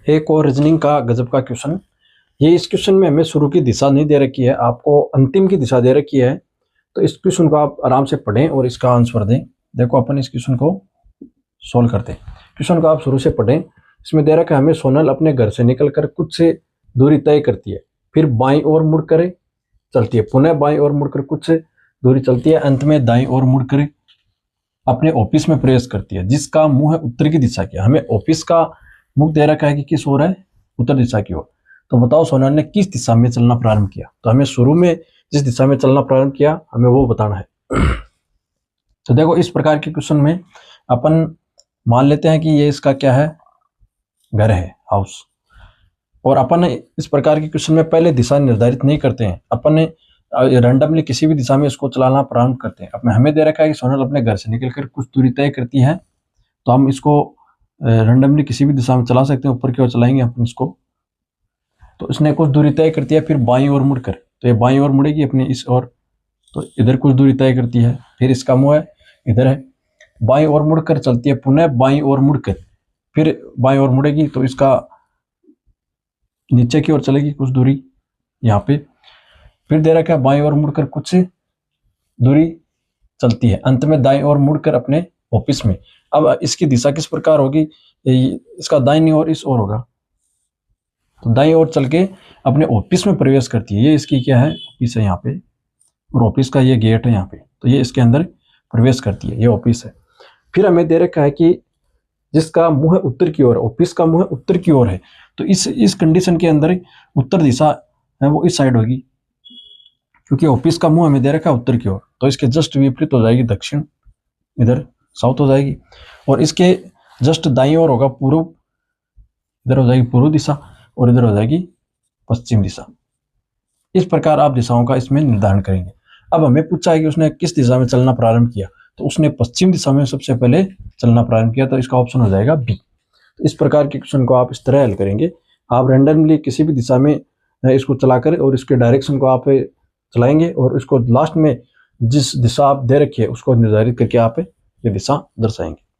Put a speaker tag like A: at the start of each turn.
A: एक और रीजनिंग का गजब का क्वेश्चन। ये इस क्वेश्चन में हमें शुरू की दिशा नहीं दे रखी है, आपको अंतिम की दिशा दे रखी है। तो इस क्वेश्चन को आप आराम से पढ़ें और इसका आंसर दें। देखो अपन इस क्वेश्चन को सोल्व करते हैं। क्वेश्चन को आप शुरू से पढ़ें। इसमें दे रखा है हमें सोनल अपने घर से निकलकर कुछ से दूरी तय करती है, फिर बाईं ओर मुड़कर चलती है, पुनः बाईं ओर मुड़कर कुछ दूरी चलती है, अंत में दाईं ओर मुड़कर अपने ऑफिस में प्रवेश करती है, जिसका मुंह है उत्तर की दिशा की। हमें ऑफिस का मुख दे रखा है कि किस ओर है, उत्तर दिशा की ओर। तो बताओ सोनल ने किस दिशा में चलना प्रारंभ किया। तो हमें शुरू में जिस दिशा में चलना प्रारंभ किया हमें वो बताना है। तो देखो इस प्रकार के क्वेश्चन में अपन मान लेते हैं कि ये इसका क्या है, घर है, हाउस। और अपन इस प्रकार के क्वेश्चन में पहले दिशा निर्धारित नहीं करते हैं, अपन रैंडमली किसी भी दिशा में इसको चलाना प्रारंभ करते हैं। अपने हमें दे रखा है कि सोनल अपने घर से निकलकर कुछ दूरी तय करती है, तो हम इसको रैंडमली किसी भी दिशा में चला सकते हैं। ऊपर की ओर चलाएंगे अपन इसको, तो इसने कुछ दूरी तय करती है, फिर बाईं ओर मुड़कर, तो ये बाईं ओर मुड़ेगी अपनी इस ओर, तो इधर कुछ दूरी तय करती है, फिर इसका मुंह है इधर है, बाईं ओर मुड़कर चलती है, पुनः बाईं ओर मुड़कर फिर बाईं ओर मुड़ेगी, तो इसका नीचे की ओर चलेगी कुछ दूरी यहाँ पे, फिर दे रखा है बाईं ओर मुड़कर कुछ दूरी चलती है, अंत में दाईं ओर मुड़कर अपने ऑफिस में। अब इसकी दिशा किस प्रकार होगी, इसका दाईं ओर इस ओर होगा, तो दाईं ओर चल के अपने ऑफिस में प्रवेश करती है। ये इसकी क्या है, ऑफिस है यहाँ पे, और ऑफिस का ये गेट है यहाँ पे, तो ये इसके अंदर प्रवेश करती है, ये ऑफिस है। फिर हमें दे रखा है कि जिसका मुंह उत्तर की ओर, ऑफिस का मुंह उत्तर की ओर है, तो इस कंडीशन के अंदर उत्तर दिशा है वो इस साइड होगी, क्योंकि ऑफिस का मुंह हमें दे रखा है उत्तर की ओर, तो इसके जस्ट विपरीत हो जाएगी दक्षिण, इधर साउथ हो जाएगी। और इसके जस्ट दाईं ओर होगा पूर्व, इधर हो जाएगी पूर्व दिशा, और इधर हो जाएगी पश्चिम दिशा। इस प्रकार आप दिशाओं का इसमें निर्धारण करेंगे। अब हमें पूछा है कि उसने किस दिशा में चलना प्रारंभ किया, तो उसने पश्चिम दिशा में सबसे पहले चलना प्रारंभ किया, तो इसका ऑप्शन हो जाएगा बी। तो इस प्रकार के क्वेश्चन को आप इस तरह हल करेंगे। आप रैंडमली किसी भी दिशा में इसको चलाकर और इसके डायरेक्शन को आप चलाएंगे, और इसको लास्ट में जिस दिशा आप दे रखी है उसको निर्धारित करके आप ये दिशा दर्शाएंगे।